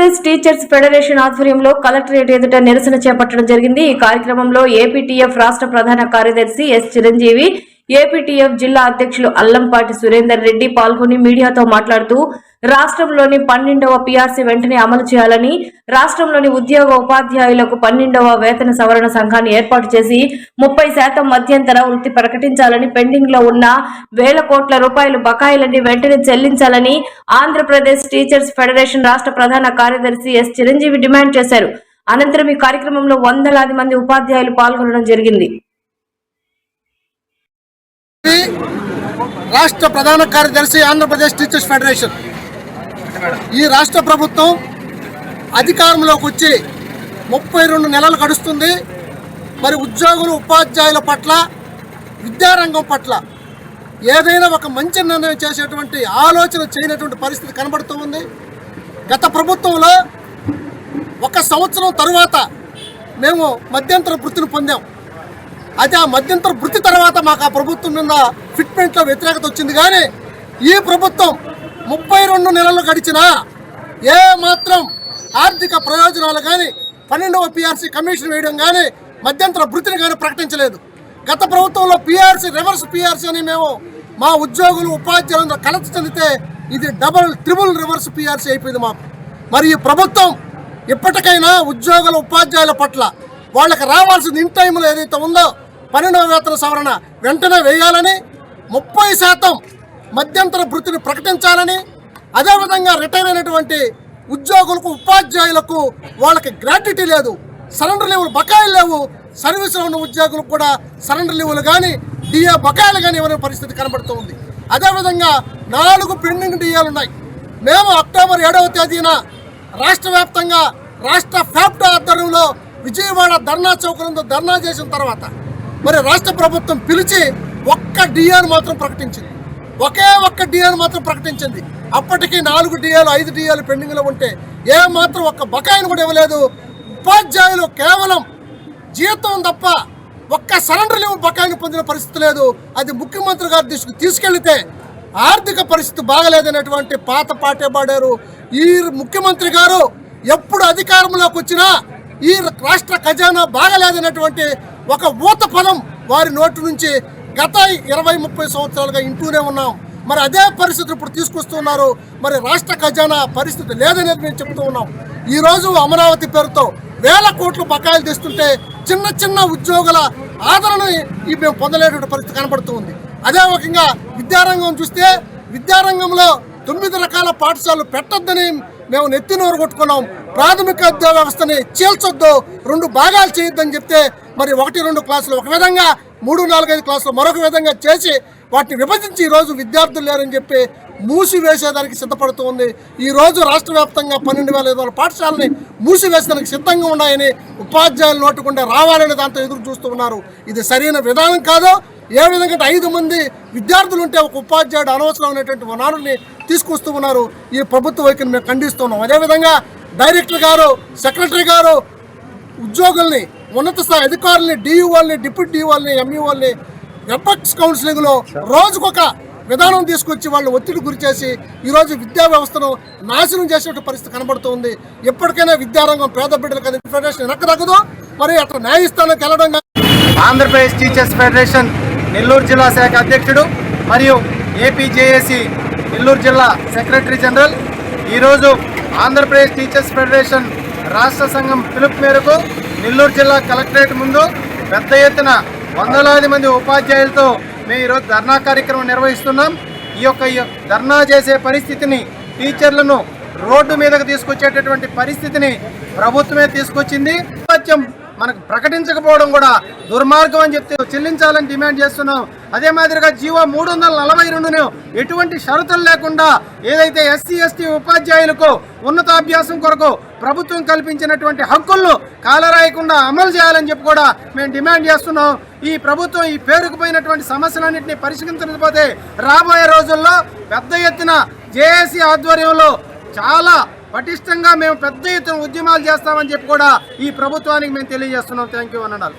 Andhra Pradesh teachers federation ఆధ్వర్యంలో collectorate ఎదుట నిరసన చేపట్టడం జరిగింది। ఈ కార్యక్రమంలో ఏపీటీఎఫ్ రాష్ట్ర ప్రధాన కార్యదర్శి ఎస్ చిరంజీవి, ఏపీటీఎఫ్ జిల్లా అధ్యక్షులు అల్లంపాటి సురేందర్ రెడ్డి పాల్గొని మీడియాతో మాట్లాడుతూ రాష్ట్రంలోని 12వ పీఆర్సీ వెంటనే అమలు చేయాలని, రాష్ట్రంలోని ఉద్యోగ ఉపాధ్యాయులకు 12వ వేతన సవరణ సంఘాన్ని ఏర్పాటు చేసి 30% మధ్యంతర వృత్తి ప్రకటించాలని, పెండింగ్ లో ఉన్న వేల కోట్ల రూపాయల బకాయిలన్నీ వెంటనే చెల్లించాలని ఆంధ్రప్రదేశ్ టీచర్స్ ఫెడరేషన్ రాష్ట్ర ప్రధాన కార్యదర్శి ఎస్ చిరంజీవి డిమాండ్ చేశారు। అనంతరం ఈ కార్యక్రమంలో వందలాది మంది ఉపాధ్యాయులు పాల్గొనడం జరిగింది। రాష్ట్ర ప్రధాన కార్యదర్శి ఆంధ్రప్రదేశ్ టీచర్స్ ఫెడరేషన్ ఈ రాష్ట్ర ప్రభుత్వం అధికారంలోకి వచ్చి 32 నెలలు గడుస్తుంది। మరి ఉద్యోగులు ఉపాధ్యాయుల పట్ల, విద్యారంగం పట్ల ఏదైనా ఒక మంచి నిర్ణయం చేసేటువంటి ఆలోచన చేయనటువంటి పరిస్థితి కనబడుతూ ఉంది। గత ప్రభుత్వంలో 1 సంవత్సరం తరువాత మేము మధ్యంతర వృత్తిని పొందాం। అయితే ఆ మధ్యంతర వృత్తి తర్వాత మాకు ఆ ప్రభుత్వం మీద ఫిట్మెంట్లో వ్యతిరేకత వచ్చింది। కానీ ఈ ప్రభుత్వం 32 నెలలు గడిచినా ఏ మాత్రం ఆర్థిక ప్రయోజనాలు కానీ, 12వ పీఆర్సీ కమిషన్ వేయడం కానీ, మధ్యంతర వృత్తిని కానీ ప్రకటించలేదు। గత ప్రభుత్వంలో పీఆర్సీ, రివర్స్ పీఆర్సీ అని మేము మా ఉద్యోగులు ఉపాధ్యాయులందరూ కలత చెందితే ఇది డబుల్, ట్రిపుల్ రివర్స్ పీఆర్సీ అయిపోయింది మాకు। మరి ఈ ప్రభుత్వం ఇప్పటికైనా ఉద్యోగుల ఉపాధ్యాయుల పట్ల వాళ్ళకి రావాల్సింది ఇన్ టైంలో ఏదైతే ఉందో 12వ వేతన సవరణ వెంటనే వేయాలని, 30% మధ్యంతర వృత్తిని ప్రకటించాలని, అదేవిధంగా రిటైర్ అయినటువంటి ఉద్యోగులకు, ఉపాధ్యాయులకు వాళ్ళకి గ్రాట్యుటీ లేదు, సరెండర్ లీవులు బకాయిలు లేవు, సర్వీసులో ఉన్న ఉద్యోగులకు కూడా సరెండర్ లీవులు కానీ, డిఏ బకాయిలు కానీ ఇవ్వని పరిస్థితి కనబడుతూ ఉంది। అదేవిధంగా 4 పెండింగ్ డిఏలు ఉన్నాయి। మేము అక్టోబర్ 7వ తేదీన రాష్ట్ర వ్యాప్తంగా రాష్ట్ర ఫ్యాప్టో ఆధ్వర్యంలో విజయవాడ ధర్నా చౌకలంలో ధర్నా చేసిన తర్వాత మరి రాష్ట్ర ప్రభుత్వం పిలిచి ఒక్క డిఏను మాత్రం ప్రకటించింది, ఒకే ఒక్క డిఏను మాత్రం ప్రకటించింది। అప్పటికి 4 డిఏలు, 5 డిఏలు పెండింగ్లో ఉంటే ఏ మాత్రం ఒక్క బకాయిని కూడా ఇవ్వలేదు। ఉపాధ్యాయులు కేవలం జీతం తప్ప ఒక్క సరెండర్ లీవ్ బకాయిని పొందిన పరిస్థితి లేదు। అది ముఖ్యమంత్రి గారి దృష్టికి తీసుకెళ్తే ఆర్థిక పరిస్థితి బాగలేదనేటువంటి పాత పాటే పాడారు। ఈ ముఖ్యమంత్రి గారు ఎప్పుడు అధికారంలోకి వచ్చినా ఈ రాష్ట్ర ఖజానా బాగలేదనేటువంటి ఒక ఊత పదం వారి నోటి నుంచి గత 20-30 సంవత్సరాలుగా ఇంటూనే ఉన్నాం। మరి అదే పరిస్థితులు ఇప్పుడు తీసుకొస్తున్నారు। మరి రాష్ట్ర ఖజానా పరిస్థితి లేదనేది మేము చెప్తూ ఉన్నాం। ఈరోజు అమరావతి పేరుతో వేల కోట్లు బకాయిలు తెస్తుంటే చిన్న చిన్న ఉద్యోగుల ఆదరణని మేము పొందలేటువంటి పరిస్థితి కనబడుతూ ఉంది। అదే రకంగా విద్యారంగం చూస్తే విద్యారంగంలో 9 రకాల పాఠశాలలు పెట్టొద్దని మేము నెత్తినోరు కొట్టుకున్నాం। ప్రాథమిక విద్యా వ్యవస్థని చీల్చొద్దు, 2 భాగాలు చేయొద్దని చెప్తే మరి 1-2 క్లాసులు ఒక విధంగా, 3-4-5 క్లాసులు మరొక విధంగా చేసి వాటిని విభజించి ఈరోజు విద్యార్థులు లేరని చెప్పి మూసివేసేదానికి సిద్ధపడుతూ ఉంది। ఈరోజు రాష్ట్ర వ్యాప్తంగా 12,500 పాఠశాలని మూసివేసేదానికి సిద్ధంగా ఉన్నాయని ఉపాధ్యాయులు నోటుకుండా రావాలనే దాంతో ఎదురు చూస్తూ ఉన్నారు। ఇది సరైన విధానం కాదు। ఏ విధంగా 5 మంది విద్యార్థులు ఉంటే ఒక ఉపాధ్యాయుడు అనవసరమైనటువంటి వనరుల్ని తీసుకొస్తూ ఉన్నారు। ఈ ప్రభుత్వ వైఖరిని మేము ఖండిస్తున్నాం। అదేవిధంగా డైరెక్టర్ గారు, సెక్రటరీ గారు ఉద్యోగుల్ని, ఉన్నత స్థాయి అధికారుల్ని, డిఈఓల్ని, డిప్యూటీ డిఈఓల్ని, ఎంఈఓల్ని ఎపెక్స్ కౌన్సిలింగ్లో రోజుకొక విధానం తీసుకొచ్చి వాళ్ళని ఒత్తిడి గురి చేసి ఈరోజు విద్యా వ్యవస్థను నాశనం చేసేటువంటి పరిస్థితి కనబడుతుంది। ఎప్పటికైనా విద్యారంగం పేద బిడ్డలకు ఫెడరేషన్ వెనక్కదగదు। మరి అట్లా న్యాయస్థానానికి వెళ్ళడం ఆంధ్రప్రదేశ్ టీచర్స్ ఫెడరేషన్ నెల్లూరు జిల్లా శాఖ అధ్యక్షుడు మరియు ఏపీజేఏసీ నెల్లూరు జిల్లా సెక్రటరీ జనరల్ ఈరోజు ఆంధ్రప్రదేశ్ టీచర్స్ ఫెడరేషన్ రాష్ట్ర సంఘం పిలుపు మేరకు నెల్లూరు జిల్లా కలెక్టరేట్ ముందు పెద్ద ఎత్తున వందలాది మంది ఉపాధ్యాయులతో మేము ఈరోజు ధర్నా కార్యక్రమం నిర్వహిస్తున్నాం। ఈ ధర్నా చేసే పరిస్థితిని, టీచర్లను రోడ్డు మీదకు తీసుకొచ్చేటటువంటి పరిస్థితిని ప్రభుత్వమే తీసుకొచ్చింది। మనకు ప్రకటించకపోవడం కూడా దుర్మార్గం అని చెప్తే చెల్లించాలని డిమాండ్ చేస్తున్నాం। అదే మాదిరిగా జీవో 342ను ఎటువంటి షరతులు లేకుండా ఏదైతే ఎస్సీ ఎస్టీ ఉపాధ్యాయులకు ఉన్నతాభ్యాసం కొరకు ప్రభుత్వం కల్పించినటువంటి హక్కులను కాలరాయకుండా అమలు చేయాలని చెప్పి కూడా మేము డిమాండ్ చేస్తున్నాం। ఈ ప్రభుత్వం ఈ పేరుకుపోయినటువంటి సమస్యలన్నింటినీ పరిష్కరించకపోతే రాబోయే రోజుల్లో పెద్ద ఎత్తున జేఏసీ ఆధ్వర్యంలో చాలా పటిష్టంగా మేము పెద్ద ఎత్తున ఉద్యమాలు చేస్తామని చెప్పి కూడా ఈ ప్రభుత్వానికి మేము తెలియజేస్తున్నాం। థ్యాంక్ యూ అన్నారు।